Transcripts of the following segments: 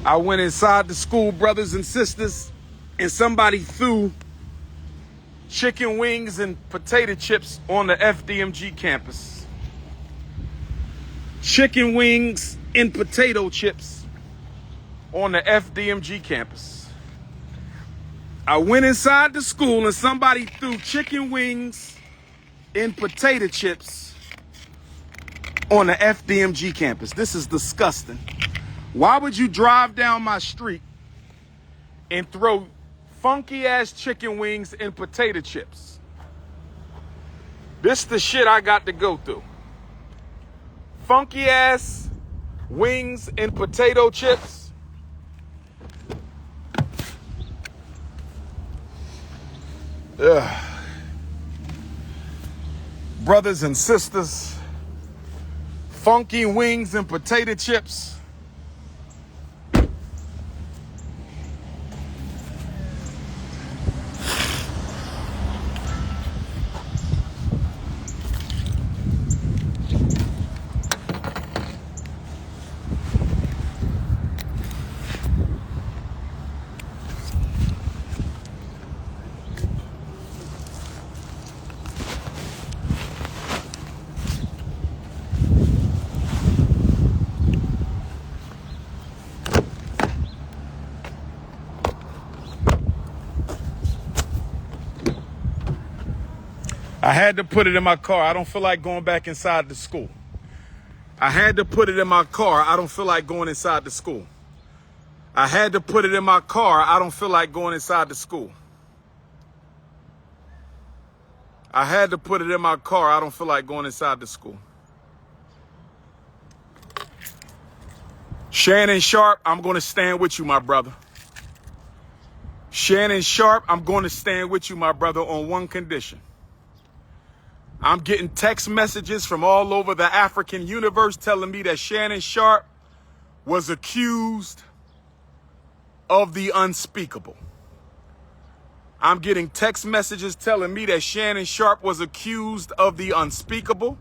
I went inside the school, brothers and sisters, and somebody threw chicken wings and potato chips on the FDMG campus. Chicken wings and potato chips on the FDMG campus. I went inside the school and somebody threw chicken wings and potato chips on the FDMG campus. This is disgusting. Why would you drive down my street and throw funky ass chicken wings and potato chips? This the shit I got to go through. Funky ass wings and potato chips. Ugh. Brothers and sisters, funky wings and potato chips. I had to put it in my car. I don't feel like going back inside the school. I had to put it in my car. I don't feel like going inside the school. I had to put it in my car. I don't feel like going inside the school. I had to put it in my car. I don't feel like going inside the school. Shannon Sharpe, I'm going to stand with you, my brother. Shannon Sharpe, I'm going to stand with you, my brother, on one condition. I'm getting text messages from all over the African universe telling me that Shannon Sharpe was accused of the unspeakable. I'm getting text messages telling me that Shannon Sharpe was accused of the unspeakable.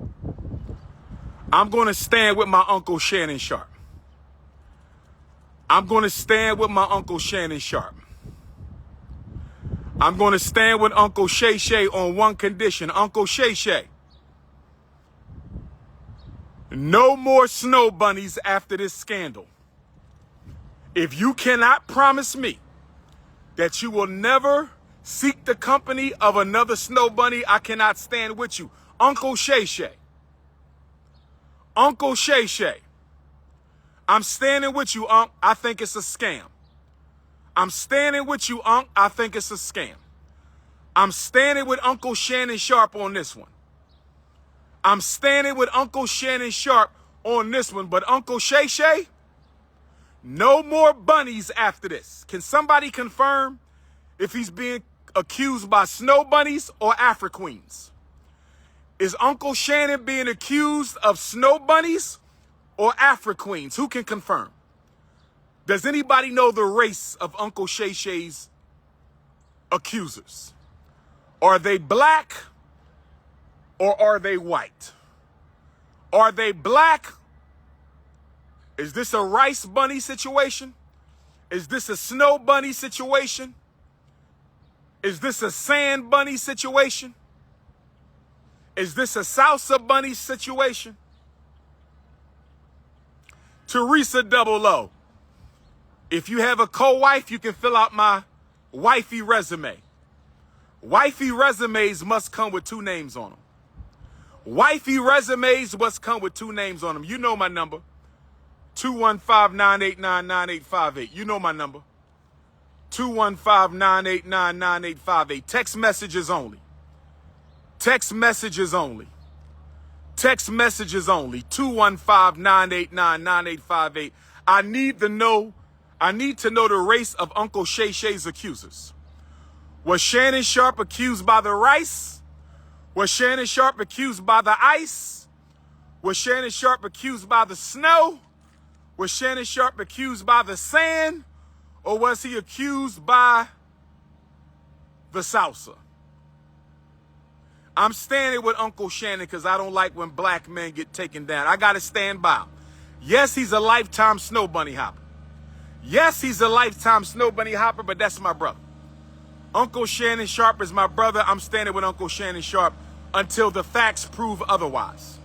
I'm going to stand with my uncle Shannon Sharpe. I'm going to stand with my uncle Shannon Sharpe. I'm going to stand with Uncle Shay Shay on one condition. Uncle Shay Shay, no more snow bunnies after this scandal. If you cannot promise me that you will never seek the company of another snow bunny, I cannot stand with you. Uncle Shay Shay. Uncle Shay Shay. I'm standing with you, Unc. I think it's a scam. I'm standing with you, Unc. I think it's a scam. I'm standing with Uncle Shannon Sharpe on this one. I'm standing with Uncle Shannon Sharpe on this one. But Uncle Shay Shay, no more bunnies after this. Can somebody confirm if he's being accused by snow bunnies or Afro-Queens? Is Uncle Shannon being accused of snow bunnies or Afro-Queens? Who can confirm? Does anybody know the race of Uncle Shay Shay's accusers? Are they black or are they white? Are they black? Is this a rice bunny situation? Is this a snow bunny situation? Is this a sand bunny situation? Is this a salsa bunny situation? Teresa Double O. If you have a co-wife, you can fill out my wifey resume. Wifey resumes must come with 2 names on them. Wifey resumes must come with 2 names on them. You know my number. 215-989-9858. You know my number. 215-989-9858. Text messages only. Text messages only. Text messages only. 215-989-9858. I need to know the race of Uncle Shay Shay's accusers. Was Shannon Sharpe accused by the rice? Was Shannon Sharpe accused by the ice? Was Shannon Sharpe accused by the snow? Was Shannon Sharpe accused by the sand? Or was he accused by the salsa? I'm standing with Uncle Shannon because I don't like when black men get taken down. I got to stand by him. Yes, he's a lifetime snow bunny hopper. Yes, he's a lifetime snow bunny hopper, but that's my brother. Uncle Shannon Sharpe is my brother. I'm standing with Uncle Shannon Sharpe until the facts prove otherwise.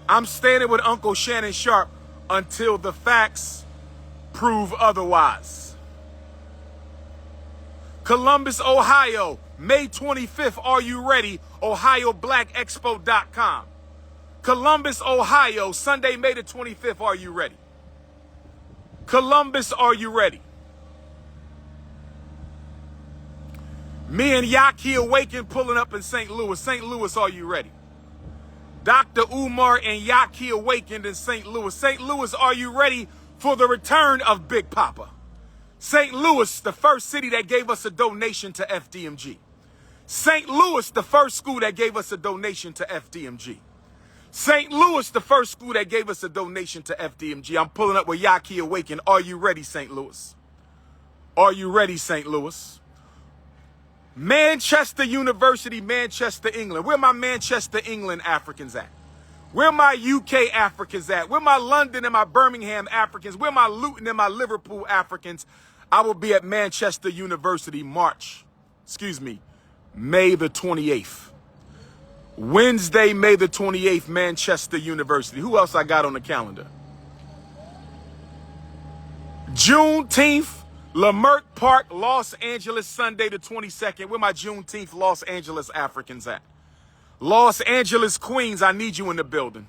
I'm standing with Uncle Shannon Sharpe until the facts prove otherwise. Columbus, Ohio, May 25th. Are you ready? OhioBlackExpo.com. Columbus, Ohio, Sunday, May the 25th. Are you ready? Columbus, are you ready? Me and Yaki Awaken pulling up in St. Louis. St. Louis, are you ready? Dr.Umar and Yaki Awakened in St. Louis. St. Louis, are you ready for the return of Big Papa? St. Louis, the first city that gave us a donation to FDMG. St. Louis, the first school that gave us a donation to FDMG. St. Louis, the first school that gave us a donation to FDMG. I'm pulling up with Yaki Awaken. Are you ready, St. Louis? Are you ready, St. Louis? Manchester University, Manchester, England. Where my Manchester, England Africans at? Where my UK Africans at? Where my London and my Birmingham Africans? Where my Luton and my Liverpool Africans? I will be at Manchester University May the 28th. Wednesday, May the 28th, Manchester University. Who else I got on the calendar? Juneteenth, Leimert Park, Los Angeles, Sunday the 22nd. Where my Juneteenth Los Angeles Africans at? Los Angeles, Queens, I need you in the building.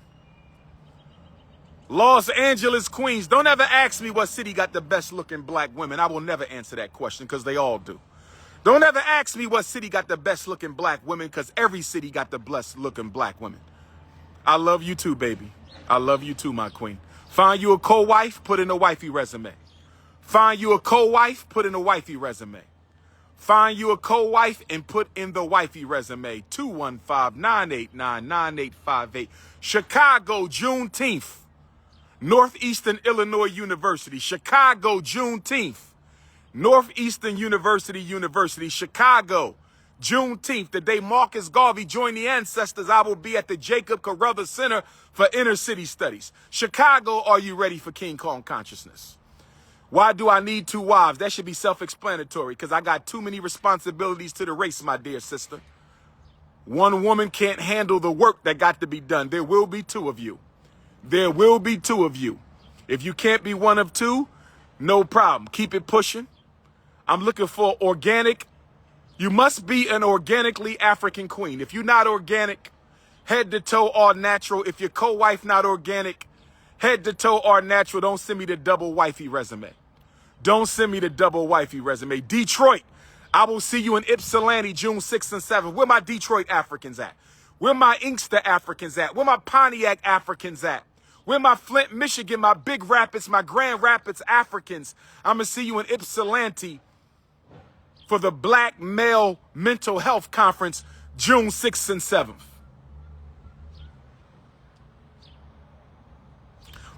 Los Angeles, Queens. Don't ever ask me what city got the best looking black women. I will never answer that question because they all do. Don't ever ask me what city got the best looking black women because every city got the best looking black women. I love you too, baby. I love you too, my queen. Find you a co-wife, put in a wifey resume. Find you a co-wife, put in a wifey resume. Find you a co-wife and put in the wifey resume. 215-989-9858. Chicago, Juneteenth. Northeastern Illinois University. Chicago, Juneteenth. Northeastern University, Chicago, Juneteenth. The day Marcus Garvey joined the ancestors, I will be at the Jacob Carruthers Center for Inner City Studies. Chicago, are you ready for King Kong consciousness? Why do I need 2 wives? That should be self-explanatory because I got too many responsibilities to the race, my dear sister. One woman can't handle the work that got to be done. There will be 2 of you. There will be 2 of you. If you can't be one of 2, no problem. Keep it pushing. I'm looking for organic. You must be an organically African queen. If you're not organic, head to toe all natural. If your co-wife not organic, head to toe all natural. Don't send me the double wifey resume. Don't send me the double wifey resume. Detroit, I will see you in Ypsilanti June 6th and 7th. Where my Detroit Africans at? Where my Inkster Africans at? Where my Pontiac Africans at? Where my Flint, Michigan, my Big Rapids, my Grand Rapids Africans? I'm going to see you in Ypsilanti for the Black Male Mental Health Conference, June 6th and 7th.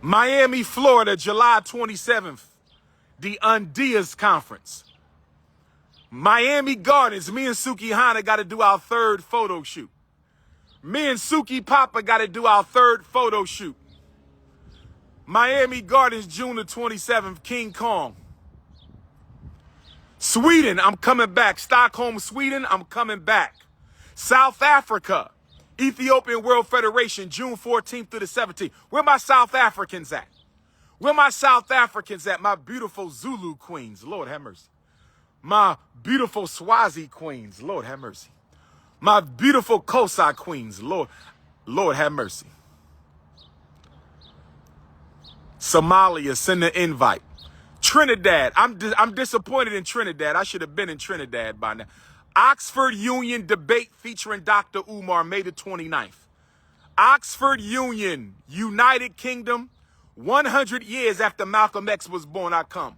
Miami, Florida, July 27th, the Undias Conference. Miami Gardens, me and Suki Hana got to do our 3rd photo shoot. Me and Suki Papa got to do our 3rd photo shoot. Miami Gardens, June the 27th, King Kong. Sweden, I'm coming back. Stockholm, Sweden, I'm coming back. South Africa, Ethiopian World Federation, June 14th through the 17th. Where my South Africans at? Where my South Africans at? My beautiful Zulu queens, Lord have mercy. My beautiful Swazi queens, Lord have mercy. My beautiful Xhosa queens, Lord have mercy. Somalia, send the invite. Trinidad, I'm disappointed in Trinidad. I should have been in Trinidad by now. Oxford Union debate featuring Dr. Umar, May the 29th. Oxford Union, United Kingdom, 100 years after Malcolm X was born, I come.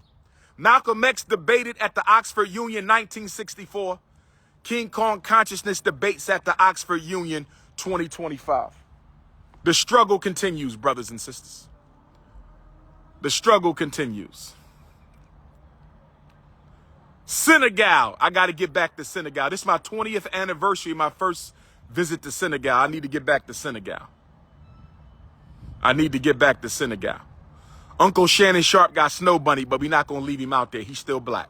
Malcolm X debated at the Oxford Union 1964. King Kong Consciousness debates at the Oxford Union 2025. The struggle continues, brothers and sisters. The struggle continues. Senegal. I got to get back to Senegal. This is my 20th anniversary of my first visit to Senegal. I need to get back to Senegal. I need to get back to Senegal. Uncle Shannon Sharpe got Snow Bunny, but we not going to leave him out there. He's still black.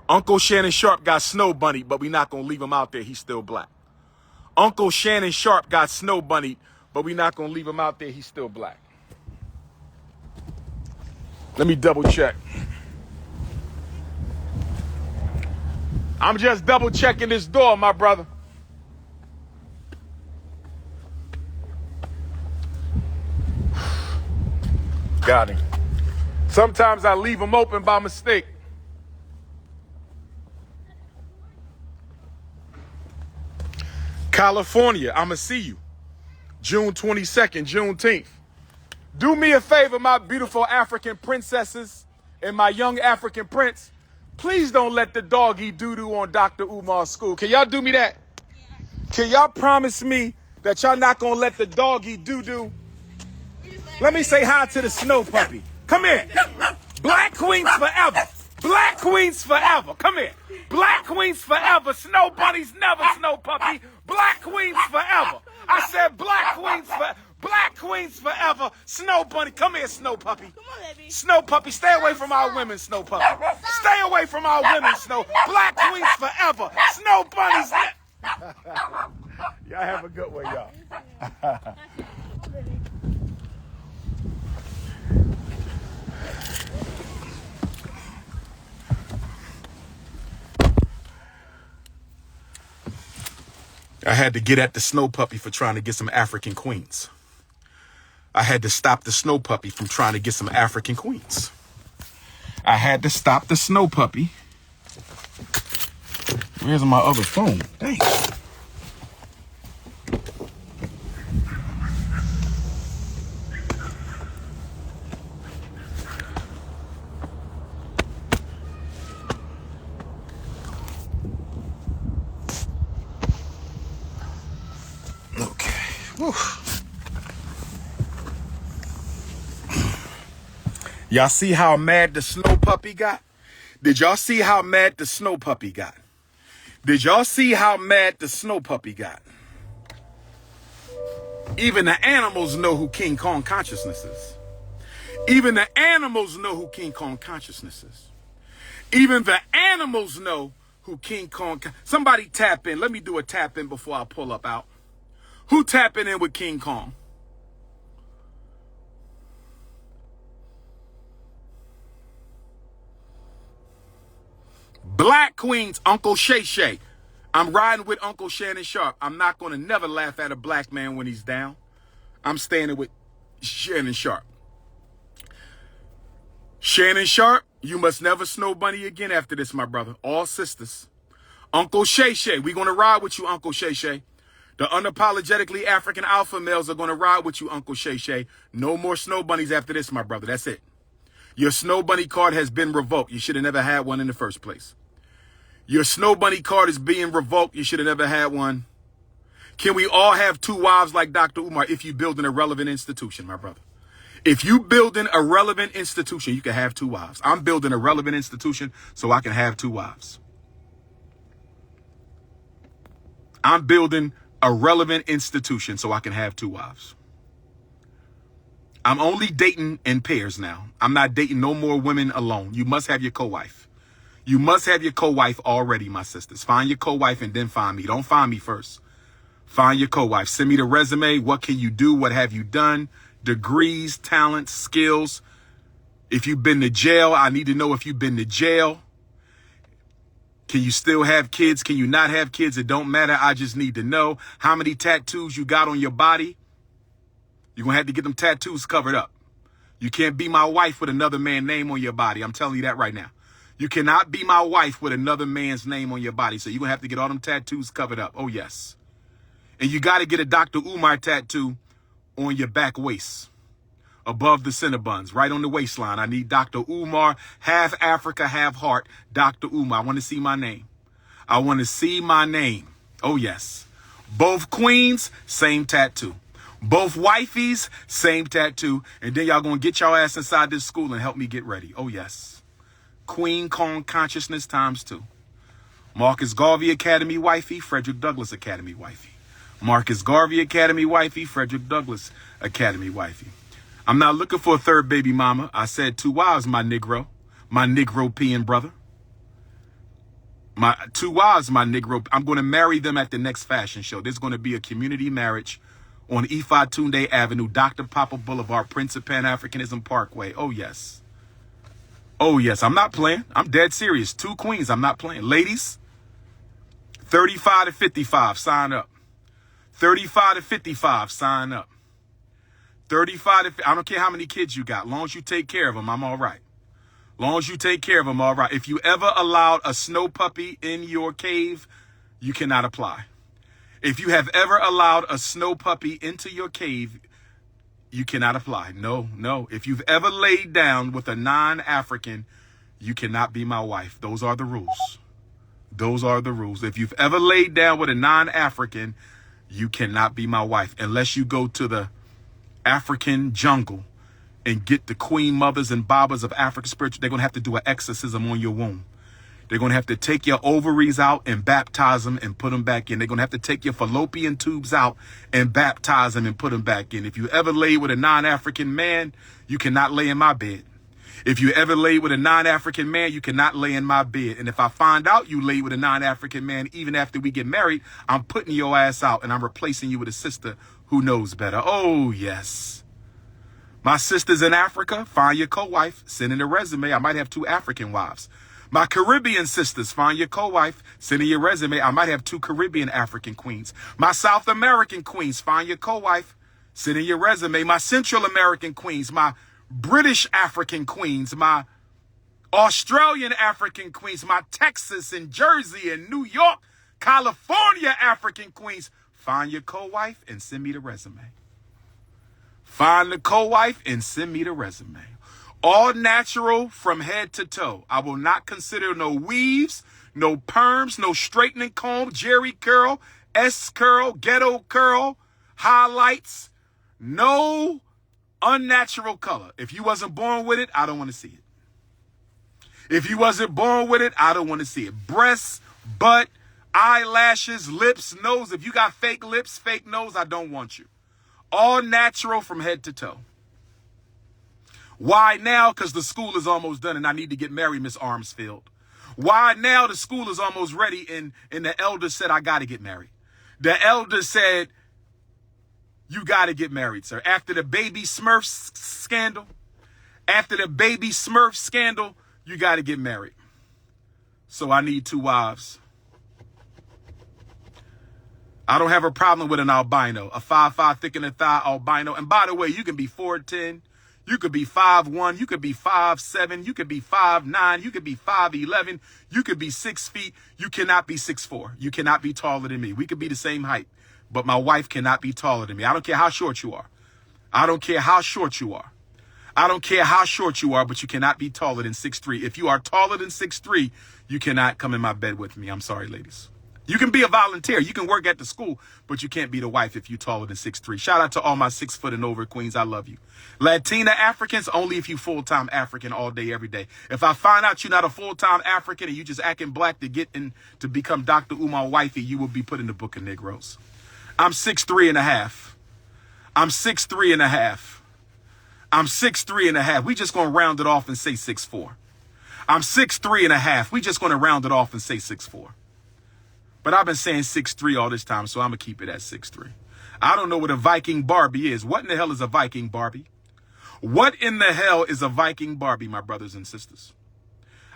Uncle Shannon Sharpe got Snow Bunny, but we not going to leave him out there. He's still black. Uncle Shannon Sharpe got Snow Bunny, but we not going to leave him out there. He's still black. Let me double check. I'm just double checking this door, my brother. Got him. Sometimes I leave them open by mistake. California, I'ma see you. June 22nd, Juneteenth. Do me a favor, my beautiful African princesses and my young African prince. Please don't let the dog eat doo-doo on Dr. Umar's school. Can y'all do me that? Yeah. Can y'all promise me that y'all not gonna let the dog eat doo-doo? Let me say hi to the snow puppy. Come here. Black queens forever. Black queens forever. Come here. Black queens forever. Snow bunnies never, snow puppy. Black queens forever. I said black queens forever. Black queens forever. Snow bunny. Come here, snow puppy. Come on, baby. Snow puppy. Stay away from our women, snow puppy. Stay away from our women, snow. Black queens forever. Snow bunnies. Y'all have a good one, y'all. I had to get at the snow puppy for trying to get some African queens. I had to stop the snow puppy from trying to get some African queens. I had to stop the snow puppy. Where's my other phone? Dang. Y'all see how mad the snow puppy got? Did y'all see how mad the snow puppy got? Did y'all see how mad the snow puppy got? Even the animals know who King Kong consciousness is. Even the animals know who King Kong consciousness is. Even the animals know who King Kong. Somebody tap in. Let me do a tap in before I pull up out. Who tapping in with King Kong? Black queens, Uncle Shay Shay. I'm riding with Uncle Shannon Sharpe. I'm not going to never laugh at a black man when he's down. I'm standing with Shannon Sharpe. Shannon Sharpe, you must never snow bunny again after this, my brother. All sisters. Uncle Shay Shay, we're going to ride with you, Uncle Shay Shay. The unapologetically African alpha males are going to ride with you, Uncle Shay Shay. No more snow bunnies after this, my brother. That's it. Your snow bunny card has been revoked. You should have never had one in the first place. Your snow bunny card is being revoked. You should have never had one. Can we all have two wives like Dr. Umar if you build an irrelevant institution, my brother? If you build an irrelevant institution, you can have two wives. I'm building a relevant institution so I can have two wives. I'm building a relevant institution so I can have two wives. I'm only dating in pairs now. I'm not dating no more women alone. You must have your co-wife. You must have your co-wife already, my sisters. Find your co-wife and then find me. Don't find me first. Find your co-wife. Send me the resume. What can you do? What have you done? Degrees, talents, skills. If you've been to jail, I need to know if you've been to jail. Can you still have kids? Can you not have kids? It don't matter. I just need to know how many tattoos you got on your body. You're going to have to get them tattoos covered up. You can't be my wife with another man's name on your body. I'm telling you that right now. You cannot be my wife with another man's name on your body. So you're going to have to get all them tattoos covered up. Oh, yes. And you got to get a Dr. Umar tattoo on your back waist, above the cinnabons, right on the waistline. I need Dr. Umar, half Africa, half heart. Dr. Umar. I want to see my name. I want to see my name. Oh, yes. Both queens, same tattoo. Both wifeys, same tattoo. And then y'all going to get y'all ass inside this school and help me get ready. Oh, yes. Queen Kong consciousness ×2. Marcus Garvey Academy wifey, Frederick Douglass Academy wifey. Marcus Garvey Academy wifey, Frederick Douglass Academy wifey. I'm not looking for a third baby mama. I said 2 wives, my Negro, my Negropean brother. My 2 wives, my Negro. I'm going to marry them at the next fashion show. There's going to be a community marriage on Ifa Tunde Avenue, Dr. Papa Boulevard, Prince of Pan-Africanism Parkway. Oh, yes. Oh, yes. I'm not playing. I'm dead serious. 2 queens. I'm not playing. Ladies, 35 to 55, sign up. 35 to 55, sign up. 35 to, I don't care how many kids you got. Long as you take care of them, I'm all right. Long as you take care of them, all right. If you ever allowed a snow puppy in your cave, you cannot apply. If you have ever allowed a snow puppy into your cave, you cannot apply. No, no. If you've ever laid down with a non-African, you cannot be my wife. Those are the rules. Those are the rules. If you've ever laid down with a non-African, you cannot be my wife unless you go to the African jungle and get the queen mothers and babas of African spiritual. They're going to have to do an exorcism on your womb. They're going to have to take your ovaries out and baptize them and put them back in. They're going to have to take your fallopian tubes out and baptize them and put them back in. If you ever lay with a non-African man, you cannot lay in my bed. If you ever lay with a non-African man, you cannot lay in my bed. And if I find out you lay with a non-African man, even after we get married, I'm putting your ass out and I'm replacing you with a sister who knows better. Oh, yes. My sisters in Africa, find your co-wife, send in a resume. I might have 2 African wives. My Caribbean sisters, find your co-wife, send in your resume. I might have 2 Caribbean African queens. My South American queens, find your co-wife, send in your resume. My Central American queens, my British African queens, my Australian African queens, my Texas and Jersey and New York, California African queens, find your co-wife and send me the resume. Find the co-wife and send me the resume. All natural from head to toe. I will not consider no weaves, no perms, no straightening comb, Jerry curl, S curl, ghetto curl, highlights. No unnatural color. If you wasn't born with it, I don't want to see it. If you wasn't born with it, I don't want to see it. Breasts, butt, eyelashes, lips, nose. If you got fake lips, fake nose, I don't want you. All natural from head to toe. Why now? Because the school is almost done and I need to get married, Miss Armsfield. Why now? The school is almost ready and the elder said, I got to get married. The elder said, you got to get married, sir. After the baby Smurf scandal, you got to get married. So I need 2 wives. I don't have a problem with an albino, a 5'5" thick in the thigh albino. And by the way, you can be 4'10", you could be 5'1", you could be 5'7", you could be 5'9", you could be 5'11", you could be 6 feet. You cannot be 6'4". You cannot be taller than me. We could be the same height, but my wife cannot be taller than me. I don't care how short you are. I don't care how short you are. I don't care how short you are, but you cannot be taller than 6'3". If you are taller than 6'3", you cannot come in my bed with me. I'm sorry, ladies. You can be a volunteer. You can work at the school, but you can't be the wife if you're taller than 6'3". Shout out to all my 6 foot and over queens. I love you. Latina Africans, only if you full-time African all day, every day. If I find out you're not a full-time African and you just acting black to get in to become Dr. Umar wifey, you will be put in the book of Negroes. I'm 6'3" and a half. I'm 6'3" and a half. I'm 6'3" and a half. We just going to round it off and say 6'4". I'm 6'3" and a half. We just going to round it off and say 6'4". But I've been saying 6'3" all this time, so I'm going to keep it at 6'3". I don't know what a Viking Barbie is. What in the hell is a Viking Barbie? What in the hell is a Viking Barbie, my brothers and sisters?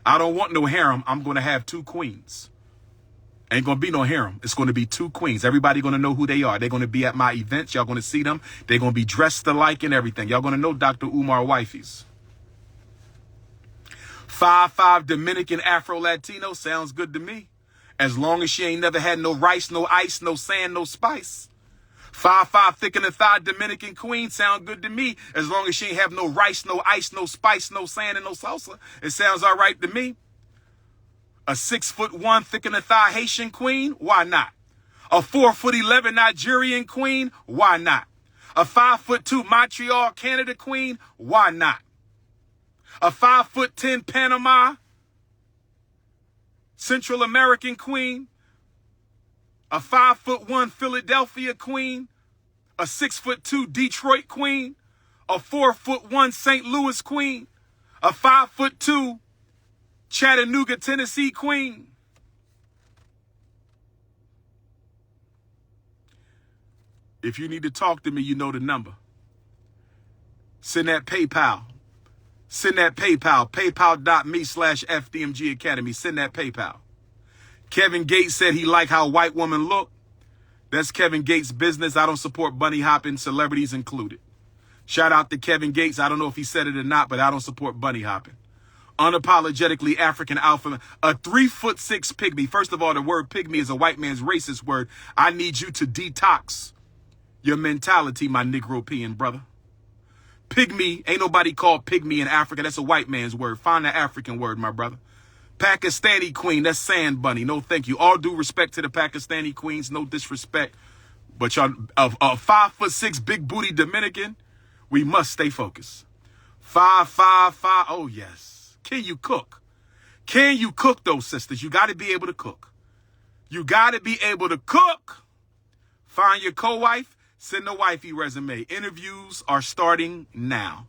I don't want no harem. I'm going to have 2 queens. Ain't going to be no harem. It's going to be 2 queens. Everybody going to know who they are. They're going to be at my events. Y'all going to see them. They're going to be dressed alike and everything. Y'all going to know Dr. Umar wifeys. 5'5" Dominican Afro-Latino sounds good to me. As long as she ain't never had no rice, no ice, no sand, no spice. 5'5" thick in the thigh Dominican queen sound good to me. As long as she ain't have no rice, no ice, no spice, no sand, and no salsa. It sounds all right to me. A 6'1" thick in the thigh Haitian queen? Why not? A 4'11" Nigerian queen? Why not? A 5'2" Montreal, Canada queen? Why not? A 5'10" Panama Central American queen? A 5'1" Philadelphia queen? A 6'2" Detroit queen? a 4'1" St. Louis queen, a 5'2" Chattanooga, Tennessee queen. If you need to talk to me, you know the number. Send that PayPal. Send that PayPal. PayPal.me/FDMG Academy. Send that PayPal. Kevin Gates said he liked how white women look. That's Kevin Gates' business. I don't support bunny hopping, celebrities included. Shout out to Kevin Gates. I don't know if he said it or not, but I don't support bunny hopping. Unapologetically African alpha, a 3'6" pygmy. First of all, the word pygmy is a white man's racist word. I need you to detox your mentality, my Negropean brother. Pygmy, ain't nobody called pygmy in Africa. That's a white man's word. Find the African word, my brother. Pakistani queen, that's sand bunny. No, thank you. All due respect to the Pakistani queens, no disrespect. But y'all, a 5'6" big booty Dominican, we must stay focused. 5'5". Oh yes. Can you cook? Can you cook those sisters? You got to be able to cook. You got to be able to cook. Find your co-wife. Send a wifey resume. Interviews are starting now.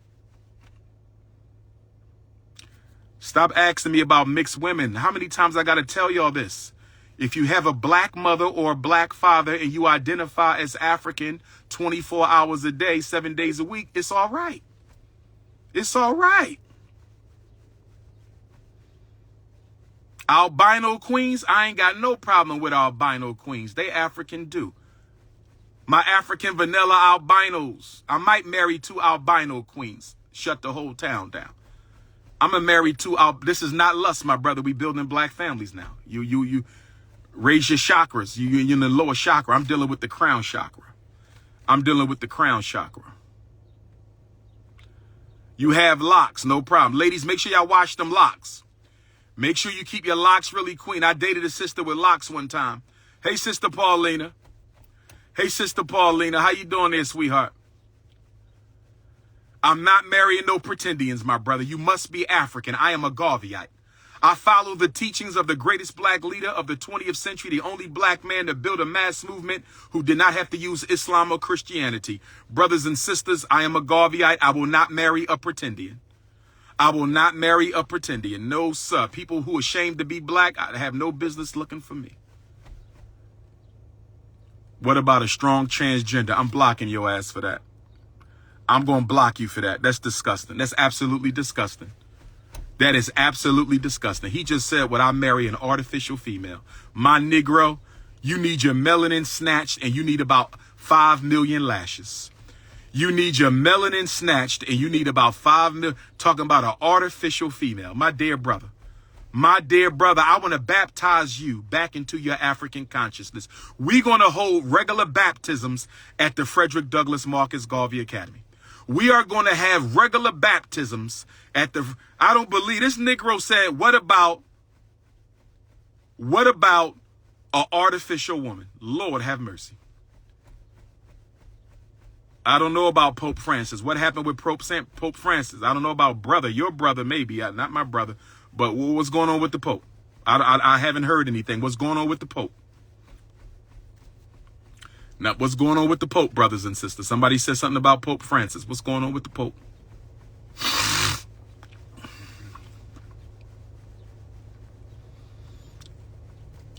Stop asking me about mixed women. How many times I got to tell y'all this? If you have a black mother or a black father and you identify as African 24 hours a day, 7 days a week, it's all right. It's all right. Albino queens, I ain't got no problem with albino queens. They African do. My African vanilla albinos. I might marry 2 albino queens. Shut the whole town down. I'm going to marry 2 this is not lust, my brother. We building black families now. You raise your chakras. You're in the lower chakra. I'm dealing with the crown chakra. I'm dealing with the crown chakra. You have locks, no problem. Ladies, make sure y'all wash them locks. Make sure you keep your locks really clean. I dated a sister with locks one time. Hey, Sister Paulina. Hey, Sister Paulina, how you doing there, sweetheart? I'm not marrying no pretendians, my brother. You must be African. I am a Garveyite. I follow the teachings of the greatest black leader of the 20th century, the only black man to build a mass movement who did not have to use Islam or Christianity. Brothers and sisters, I am a Garveyite. I will not marry a pretendian. I will not marry a pretendian. No, sir. People who are ashamed to be black, I have no business looking for me. What about a strong transgender? I'm blocking your ass for that. I'm going to block you for that. That's disgusting. That's absolutely disgusting. That is absolutely disgusting. He just said, would I marry an artificial female? My Negro, you need your melanin snatched and you need about 5 million lashes. You need your melanin snatched and you need about 5 million. Talking about an artificial female. My dear brother, I want to baptize you back into your African consciousness. We're going to hold regular baptisms at the Frederick Douglass Marcus Garvey Academy. We are going to have regular baptisms at the, I don't believe, this Negro said, what about an artificial woman? Lord have mercy. I don't know about Pope Francis. What happened with Pope Francis? I don't know about brother, your brother maybe, not my brother. But what's going on with the Pope? I haven't heard anything. What's going on with the Pope? Now, what's going on with the Pope, brothers and sisters? Somebody said something about Pope Francis. What's going on with the Pope?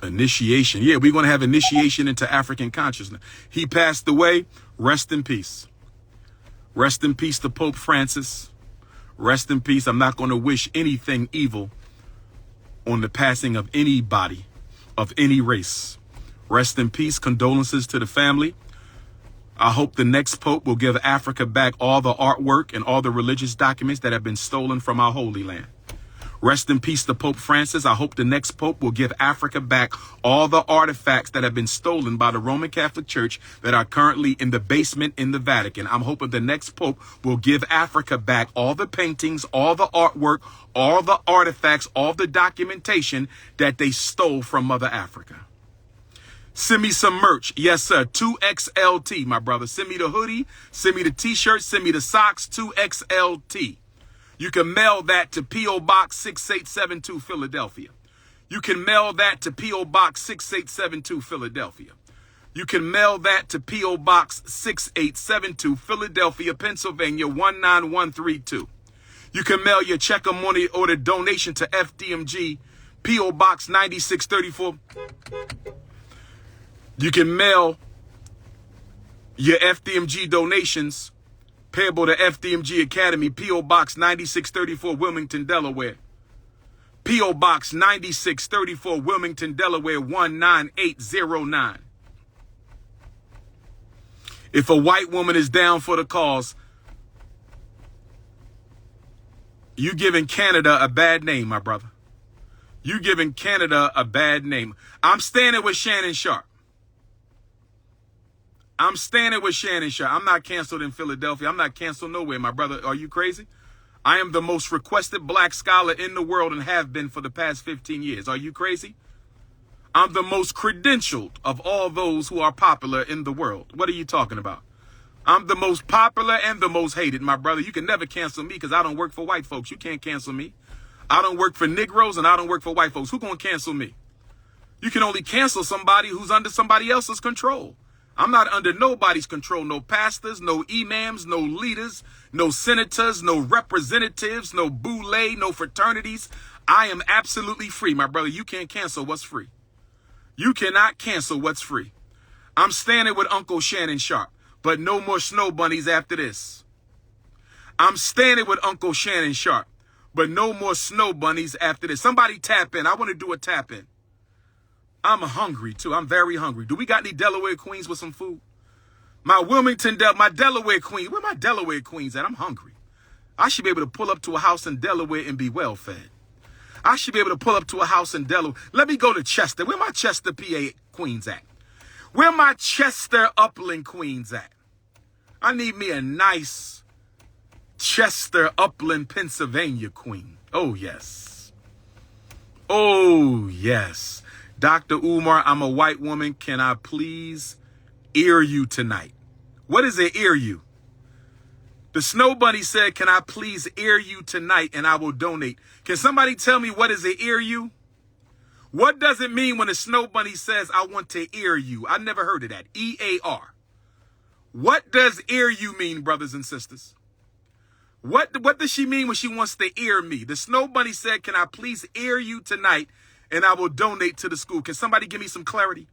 Initiation. Yeah, we're going to have initiation into African consciousness. He passed away. Rest in peace. Rest in peace to Pope Francis. Rest in peace. I'm not going to wish anything evil on the passing of anybody of any race. Rest in peace. Condolences to the family. I hope the next Pope will give Africa back all the artwork and all the religious documents that have been stolen from our Holy Land. Rest in peace to Pope Francis. I hope the next Pope will give Africa back all the artifacts that have been stolen by the Roman Catholic Church that are currently in the basement in the Vatican. I'm hoping the next Pope will give Africa back all the paintings, all the artwork, all the artifacts, all the documentation that they stole from Mother Africa. Send me some merch. Yes, sir. 2XLT, my brother. Send me the hoodie. Send me the t-shirt. Send me the socks. 2XLT. You can mail that to P.O. Box 6872, Philadelphia. You can mail that to P.O. Box 6872, Philadelphia. You can mail that to P.O. Box 6872, Philadelphia, Pennsylvania 19132. You can mail your check or money order donation to FDMG, P.O. Box 9634. You can mail your FDMG donations payable to FDMG Academy, P.O. Box 9634, Wilmington, Delaware. P.O. Box 9634, Wilmington, Delaware 19809. If a white woman is down for the cause, you giving Canada a bad name, my brother. You giving Canada a bad name. I'm standing with Shannon Sharpe. I'm standing with Shannon Sharpe. I'm not canceled in Philadelphia. I'm not canceled nowhere, my brother. Are you crazy? I am the most requested black scholar in the world and have been for the past 15 years. Are you crazy? I'm the most credentialed of all those who are popular in the world. What are you talking about? I'm the most popular and the most hated, my brother. You can never cancel me because I don't work for white folks. You can't cancel me. I don't work for Negroes and I don't work for white folks. Who gonna cancel me? You can only cancel somebody who's under somebody else's control. I'm not under nobody's control. No pastors, no imams, no leaders, no senators, no representatives, no boule, no fraternities. I am absolutely free, my brother. You can't cancel what's free. You cannot cancel what's free. I'm standing with Uncle Shannon Sharpe, but no more snow bunnies after this. I'm standing with Uncle Shannon Sharpe, but no more snow bunnies after this. Somebody tap in. I want to do a tap in. I'm hungry too. I'm very hungry. Do we got any Delaware queens with some food? My Delaware queen. Where my Delaware queens at? I'm hungry. I should be able to pull up to a house in Delaware and be well fed. I should be able to pull up to a house in Delaware. Let me go to Chester. Where my Chester, PA queens at? Where my Chester Upland queens at? I need me a nice Chester Upland, Pennsylvania queen. Oh, yes. Oh, yes. Dr. Umar, I'm a white woman. Can I please ear you tonight? What is an ear you? The snow bunny said, can I please ear you tonight and I will donate. Can somebody tell me what is an ear you? What does it mean when the snow bunny says, I want to ear you? I never heard of that. E-A-R. What does ear you mean, brothers and sisters? What does she mean when she wants to ear me? The snow bunny said, can I please ear you tonight and I will donate to the school. Can somebody give me some clarity?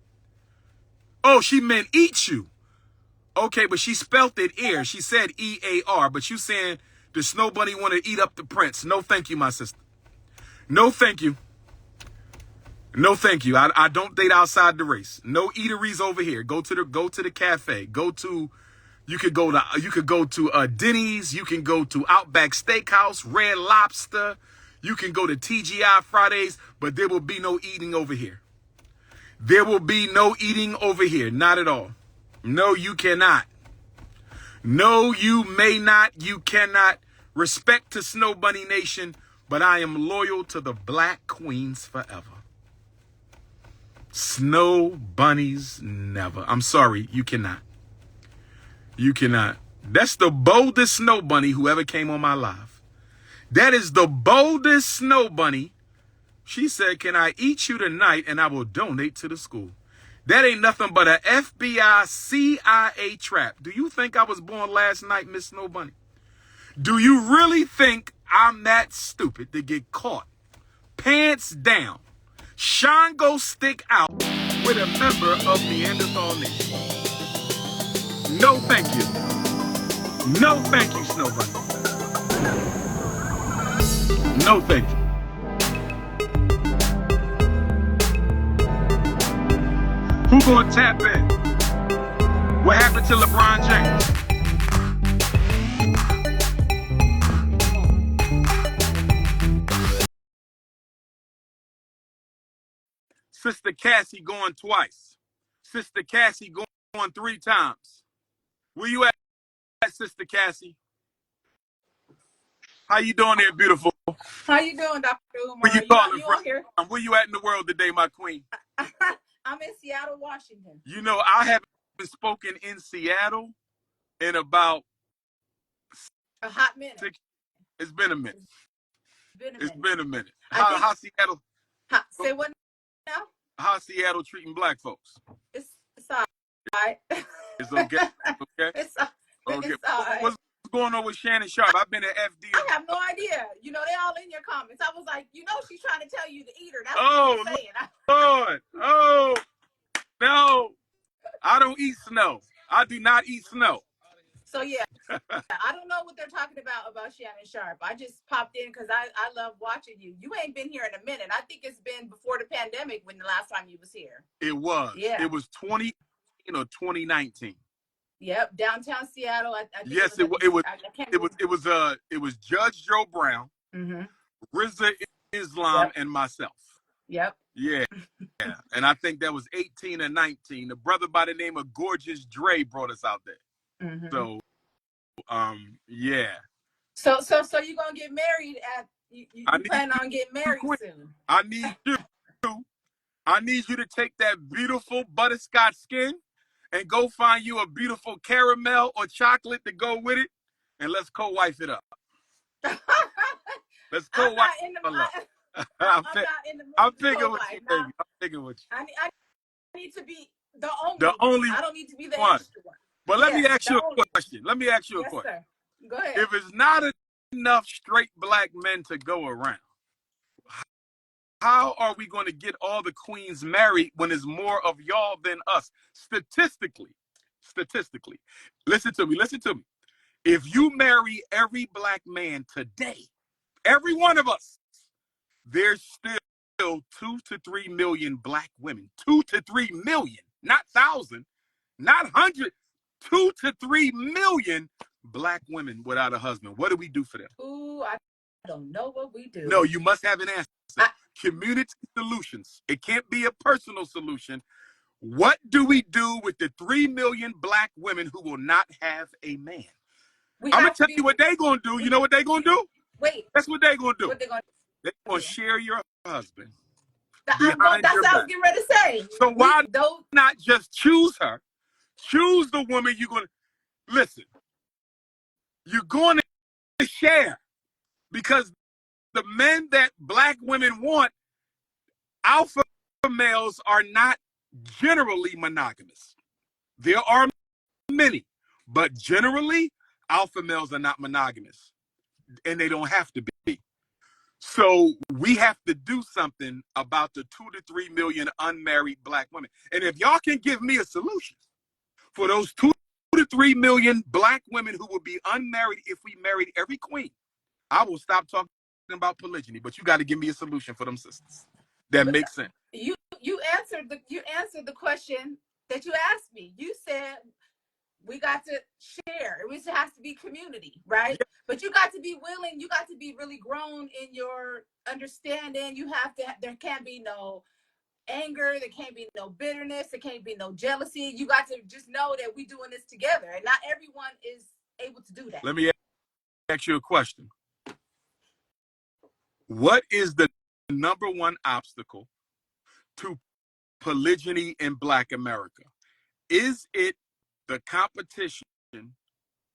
Oh, she meant eat you. Okay, but she spelt it ear. She said E-A-R, but you saying the snow bunny want to eat up the prince. No, thank you, my sister. No, thank you. No, thank you. I don't date outside the race. No eateries over here. Go to the cafe. You could go to Denny's. You can go to Outback Steakhouse, Red Lobster. You can go to TGI Fridays, but there will be no eating over here. There will be no eating over here. Not at all. No, you cannot. No, you may not. You cannot. Respect to Snow Bunny Nation, but I am loyal to the Black Queens forever. Snow bunnies never. I'm sorry, you cannot. You cannot. That's the boldest snow bunny who ever came on my live. That is the boldest snow bunny. She said, can I eat you tonight and I will donate to the school? That ain't nothing but a FBI CIA trap. Do you think I was born last night, Miss Snow Bunny? Do you really think I'm that stupid to get caught pants down, Shango stick out with a member of Neanderthal Nation? No, thank you. No, thank you, Snow Bunny. No, thank you. Who gonna tap in? What happened to LeBron James? Sister Cassie going twice. Sister Cassie going 3 times. Where you at, Sister Cassie? How you doing there, beautiful? How you doing, Dr. Umar? Where you calling from? Where you at in the world today, my queen? I'm in Seattle, Washington. You know, I haven't spoken in Seattle in about a hot minute. It's been a minute. It's been a minute. How Seattle? Say what now? How's Seattle treating black folks? It's all right. It's okay. Okay. It's Okay. all right. What's going on with Shannon Sharpe? I've been at FD. I have no idea. You know, they all in your comments. I was like, you know, she's trying to tell you to eat her. That's what she's saying. Lord. Oh, no. I don't eat snow. I do not eat snow. So, yeah. I don't know what they're talking about Shannon Sharpe. I just popped in because I love watching you. You ain't been here in a minute. I think it's been before the pandemic when the last time you was here. It was. Yeah. It was 2018 or 2019. Yep, downtown Seattle. I think yes, it was Judge Joe Brown, Rizza Islam, yep. and myself. Yep. Yeah. Yeah. And I think that was 18 or 19. The brother by the name of Gorgeous Dre brought us out there. So yeah. So you're gonna get married at you plan on getting married soon. I need you to take that beautiful butterscotch skin and go find you a beautiful caramel or chocolate to go with it, and let's co-wife it up. Let's co-wife it up. I'm picking with you, baby. I'm picking with you. I need to be the only one. I don't need to be the extra one. But let me ask you a question. Yes, sir. Go ahead. If it's not enough straight black men to go around, how are we going to get all the queens married when there's more of y'all than us? Statistically, listen to me. If you marry every black man today, every one of us, there's still 2 to 3 million black women. 2 to 3 million, not 1,000, not 100. 2 to 3 million black women without a husband. What do we do for them? Ooh, I don't know what we do. No, you must have an answer. Community solutions. It can't be a personal solution. What do we do with the 3 million black women who will not have a man? I'm going to tell you what they're going to do. You know what they're going to do? Wait. That's what they're going to do. What they're going to share your husband. That's what I was getting ready to say. So why not just choose her? Choose the woman you're going to... Listen. You're going to share. Because the men that black women want, alpha males are not generally monogamous. There are many, but generally, alpha males are not monogamous, and they don't have to be. So we have to do something about the 2 to 3 million unmarried black women. And if y'all can give me a solution for those 2 to 3 million black women who will be unmarried if we married every queen, I will stop talking about polygyny. But you got to give me a solution for them sisters. That makes sense. You answered the question that you asked me. You said we got to share. It has to be community, right? Yeah. But you got to be willing. You got to be really grown in your understanding. You have to. There can't be no anger. There can't be no bitterness. There can't be no jealousy. You got to just know that we're doing this together, and not everyone is able to do that. Let me ask you a question. What is the number one obstacle to polygyny in Black America? Is it the competition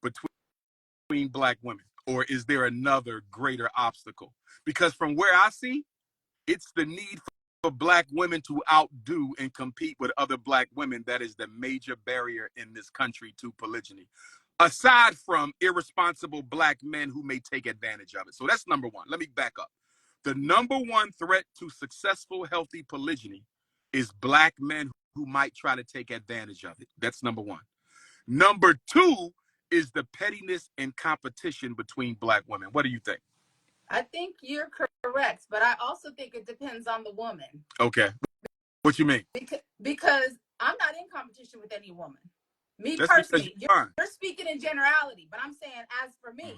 between black women, or is there another greater obstacle? Because from where I see, it's the need for black women to outdo and compete with other black women that is the major barrier in this country to polygyny, aside from irresponsible black men who may take advantage of it. So that's number one. Let me back up. The number one threat to successful, healthy polygyny is black men who might try to take advantage of it. That's number one. Number two is the pettiness and competition between black women. What do you think? I think you're correct, but I also think it depends on the woman. Okay. What you mean? Because I'm not in competition with any woman. Me personally, you're speaking in generality, but I'm saying as for me,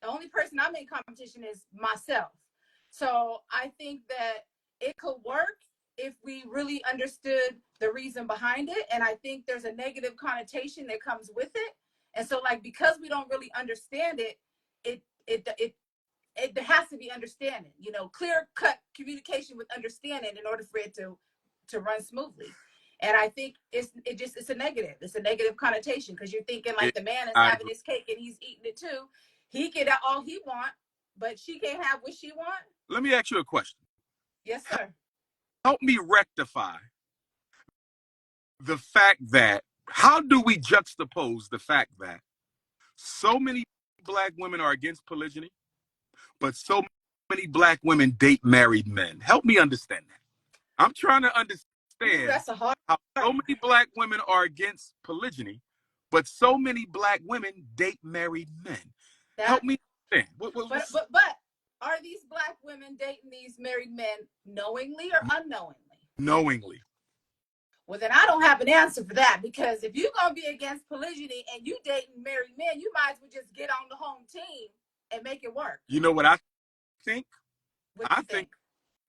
the only person I'm in competition is myself. So I think that it could work if we really understood the reason behind it. And I think there's a negative connotation that comes with it. And so, like, because we don't really understand it, it has to be understanding, you know, clear cut communication with understanding in order for it to run smoothly. And I think it's a negative. It's a negative connotation because you're thinking like the man is having his cake and he's eating it too. He can have all he want, but she can't have what she want. Let me ask you a question. Yes, sir. Help me rectify the fact that How do we juxtapose the fact that so many black women are against polygyny, but so many black women date married men? Help me understand that. I'm trying to Ooh, understand that's a hard. how so many black women are against polygyny, but so many black women date married men. That, Help me understand. but are these black women dating these married men knowingly or unknowingly? Knowingly. Well, then I don't have an answer for that, because if you're gonna be against polygyny and you dating married men, you might as well just get on the home team and make it work. You know what I think? What do I you think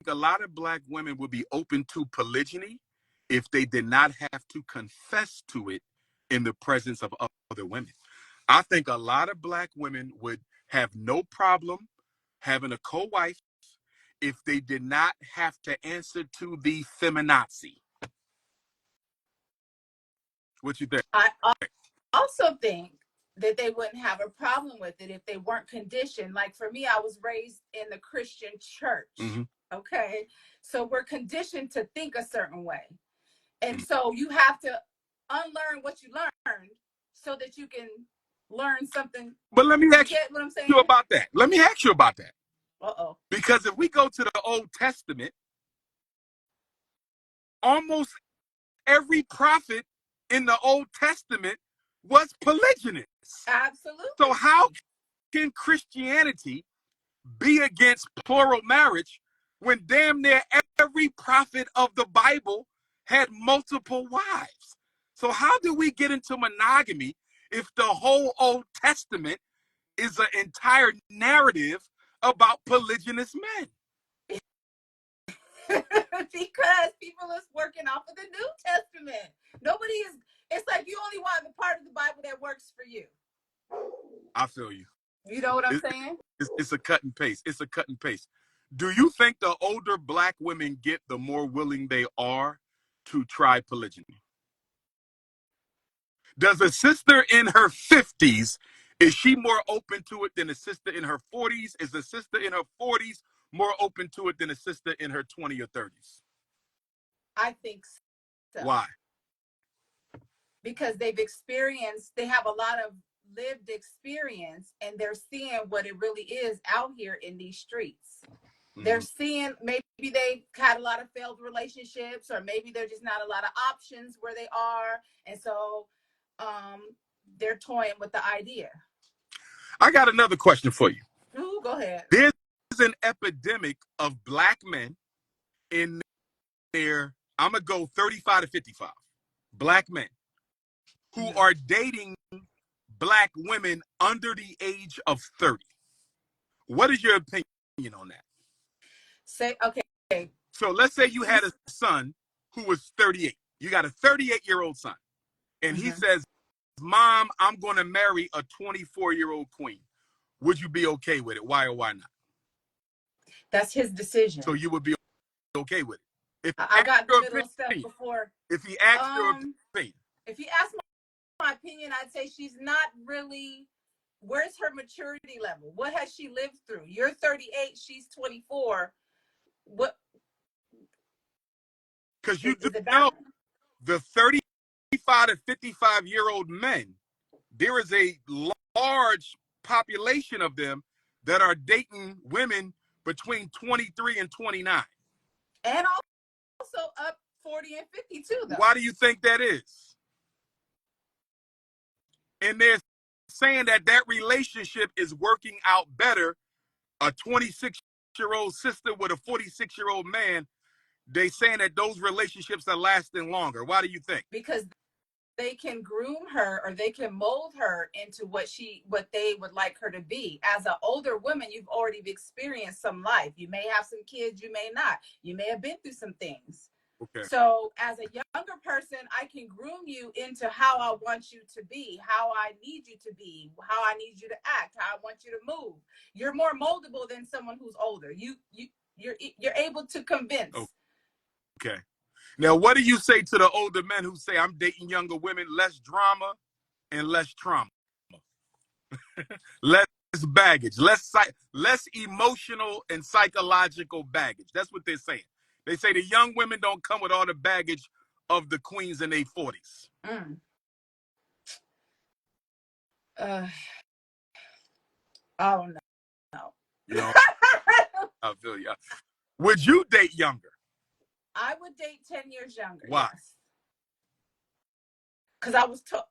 think? a lot of black women would be open to polygyny if they did not have to confess to it in the presence of other women. I think a lot of black women would have no problem having a co-wife if they did not have to answer to the feminazi. What you think? I also think that they wouldn't have a problem with it if they weren't conditioned. Like for me, I was raised in the Christian church. Mm-hmm. Okay. So we're conditioned to think a certain way. And so you have to unlearn what you learned so that you can learn something. But let me You ask get what I'm you saying? about that. Let me ask you about that. Uh-oh. Because if we go to the Old Testament, almost every prophet in the Old Testament was polygynous. So Absolutely. how can Christianity be against plural marriage when damn near every prophet of the Bible had multiple wives? So how do we get into monogamy if the whole Old Testament is an entire narrative about polygynous men? Because people is working off of the New Testament. Nobody is, it's like you only want the part of the Bible that works for you. I feel you. You know what I'm saying? It's a cut and paste. It's a cut and paste. Do you think the older black women get, the more willing they are to try polygyny? Does a sister in her 50s, is she more open to it than a sister in her 40s? Is a sister in her 40s more open to it than a sister in her 20s or 30s? I think so. Why? Because they have a lot of lived experience, and they're seeing what it really is out here in these streets. Mm-hmm. They're seeing, maybe they've had a lot of failed relationships, or maybe there's just not a lot of options where they are. And so they're toying with the idea. I got another question for you. Ooh, go ahead. There's an epidemic of black men in their, I'm going to go 35 to 55, black men who are dating black women under the age of 30. What is your opinion on that? Say, okay. So let's say you had a son who was 38. You got a 38-year-old son. And he says, Mom, I'm going to marry a 24-year-old queen. Would you be okay with it? Why or why not? That's his decision. So you would be okay with it. If I got the middle stuff before. If he asked your opinion. If he asked my opinion, I'd say she's not really, where's her maturity level? What has she lived through? You're 38, she's 24. What? Because you just know the 35 to 55-year-old men, there is a large population of them that are dating women between 23 and 29. And also up 40 and 50 too, though. Why do you think that is? And they're saying that that relationship is working out better. A 26-year-old sister with a 46-year-old man, they saying that those relationships are lasting longer. Why do you think? Because they can groom her, or they can mold her into what they would like her to be. As an older woman, you've already experienced some life. You may have some kids, you may not. You may have been through some things. Okay. So as a younger person, I can groom you into how I want you to be, how I need you to be, how I need you to act, how I want you to move. You're more moldable than someone who's older. You're able to convince. Okay. Now, what do you say to the older men who say, I'm dating younger women, less drama and less trauma? Less baggage, less emotional and psychological baggage. That's what they're saying. They say the young women don't come with all the baggage of the queens in their 40s. Uh, oh no. You know, I feel you. Would you date younger? I would date 10 years younger. Why? Yes. Because I was told.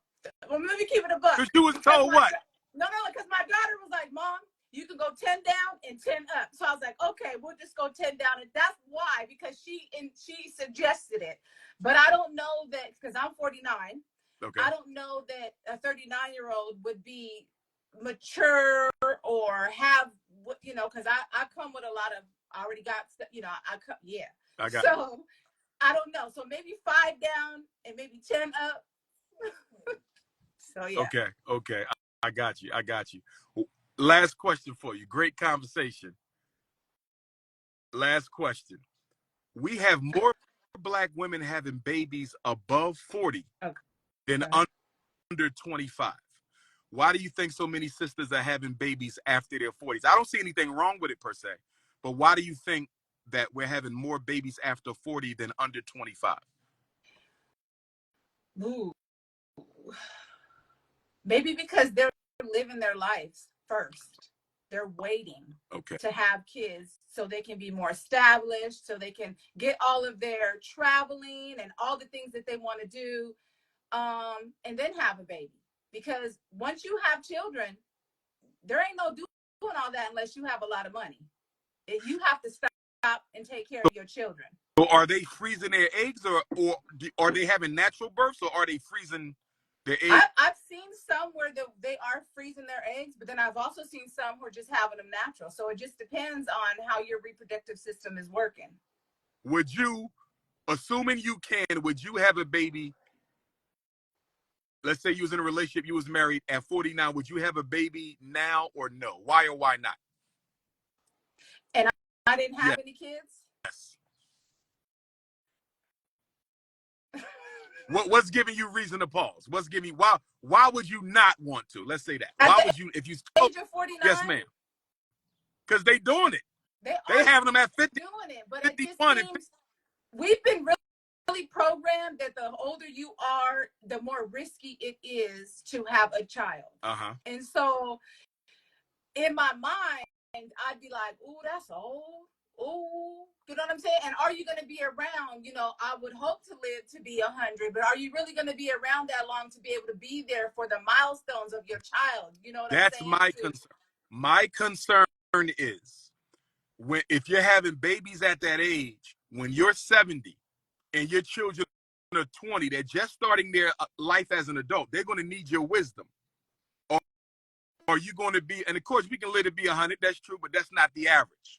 Well, let me keep it a buck. Because you was told what? No, because my daughter was like, Mom, you can go 10 down and 10 up. So I was like, okay, we'll just go 10 down. And that's why, because she suggested it. But I don't know that, because I'm 49. Okay. I don't know that a 39-year-old would be mature or have, you know, because I come with a lot of, I already got, you know, yeah. I got so it. I don't know. So maybe 5 down and maybe 10 up. So yeah. Okay. I got you. Last question for you. Great conversation. Last question. We have more Black women having babies above 40 than under 25. Why do you think so many sisters are having babies after their 40s? I don't see anything wrong with it per se, but why do you think that we're having more babies after 40 than under 25? Ooh. Maybe because they're living their lives first. They're waiting to have kids so they can be more established, so they can get all of their traveling and all the things that they want to do, and then have a baby. Because once you have children, there ain't no doing all that unless you have a lot of money. You have to stop and take care of your children. So are they freezing their eggs, or are they having natural births, or are they freezing their eggs? I've seen some where they are freezing their eggs, but then I've also seen some who are just having them natural. So it just depends on how your reproductive system is working. Would you, assuming you can, would you have a baby? Let's say you was in a relationship, you was married at 49. Would you have a baby now or no? Why or why not? And I didn't have any kids? Yes. What's giving you reason to pause? What's giving you, why would you not want to? Let's say that. Why would you, if you age of 49? Yes, ma'am. Because they doing it. They having them at 50. Doing it, but 51. It just seems we've been really programmed that the older you are, the more risky it is to have a child. And so in my mind, I'd be like, ooh, that's old. Ooh, you know what I'm saying? And are you going to be around? You know, I would hope to live to be 100, but are you really going to be around that long to be able to be there for the milestones of your child? You know what I'm saying? That's my concern. My concern is if you're having babies at that age, when you're 70 and your children are 20, they're just starting their life as an adult. They're going to need your wisdom. Or are you going to be, and of course we can let it be 100, that's true, but that's not the average.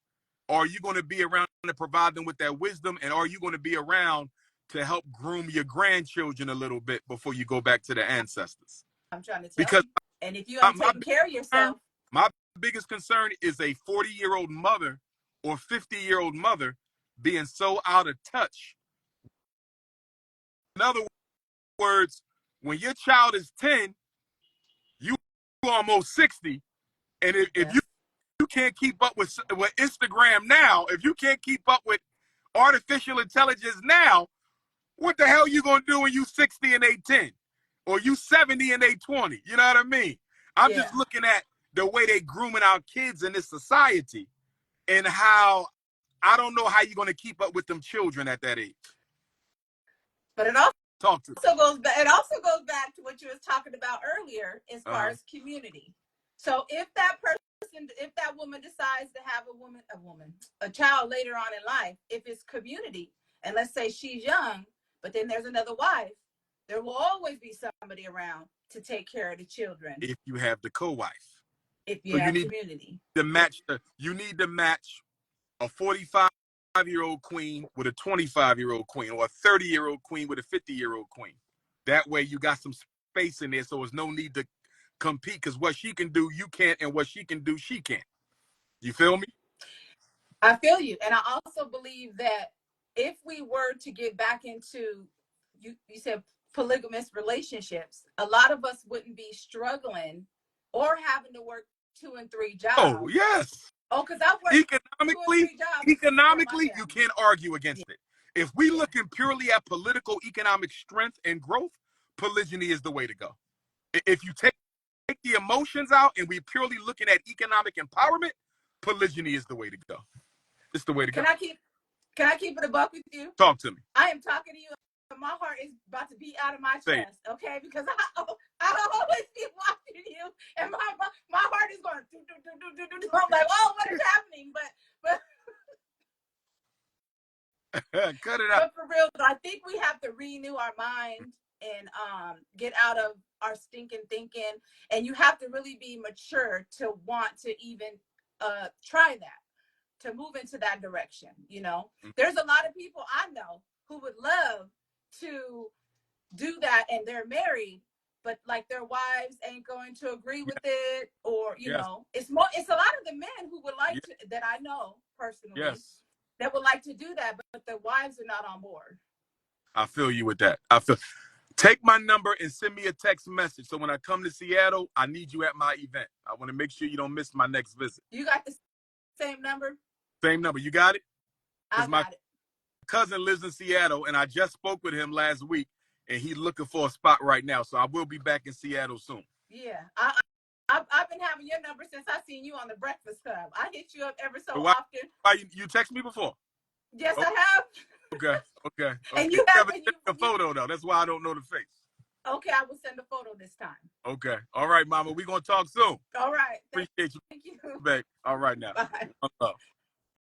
Are you going to be around to provide them with that wisdom? And are you going to be around to help groom your grandchildren a little bit before you go back to the ancestors? I'm trying to tell you. And if you ain't taking care of yourself. My biggest concern is a 40-year-old mother or 50-year-old mother being so out of touch. In other words, when your child is 10, you almost 60. And if you can't keep up with Instagram now, if you can't keep up with artificial intelligence now, what the hell are you going to do when you 60 and they 10? Or you 70 and they 20? You know what I mean? I'm just looking at the way they grooming our kids in this society and how I don't know how you're going to keep up with them children at that age. But it also goes back to what you was talking about earlier as far as community. So if that woman decides to have a child later on in life, if it's community, and let's say she's young, but then there's another wife, there will always be somebody around to take care of the children. If you have the co-wife. If you have community. You need to match a 45-year-old queen with a 25-year-old queen, or a 30-year-old queen with a 50-year-old queen. That way you got some space in there, so there's no need to compete, because what she can do, you can't, and what she can do, she can't. You feel me? I feel you. And I also believe that if we were to get back into, you said polygamous relationships, a lot of us wouldn't be struggling or having to work 2 and 3 jobs. Oh, yes. Oh, because I work economically, you can't argue against it. If we looking purely at political economic strength and growth, polygyny is the way to go. If you take the emotions out and we purely looking at economic empowerment, polygyny is the way to go. It's the way to go. Can I keep it a buck with you? Talk to me. I am talking to you. My heart is about to beat out of my chest, okay? Because I always be watching you, and my heart is going. I'm like, oh, what is happening? But cut it out. But for real, I think we have to renew our mind and get out of our stinking thinking, and you have to really be mature to want to even try that, to move into that direction. You know, there's a lot of people I know who would love to do that, and they're married, but like their wives ain't going to agree with it, or you know, it's a lot of the men who would like to, that I know personally, that would like to do that, but the wives are not on board. I feel you with that. Take my number and send me a text message. So when I come to Seattle, I need you at my event. I want to make sure you don't miss my next visit. You got the same number? Same number. You got it? I got it. Cousin lives in Seattle, and I just spoke with him last week, and he's looking for a spot right now. So I will be back in Seattle soon. Yeah. I've been having your number since I seen you on the Breakfast Club. I hit you up ever so often. You text me before? Yes, I have. Okay. And you have a photo, though. That's why I don't know the face. Okay, I will send a photo this time. Okay. All right, Mama. We're going to talk soon. All right. Appreciate you. Thank you. Babe. All right now. Bye. Love.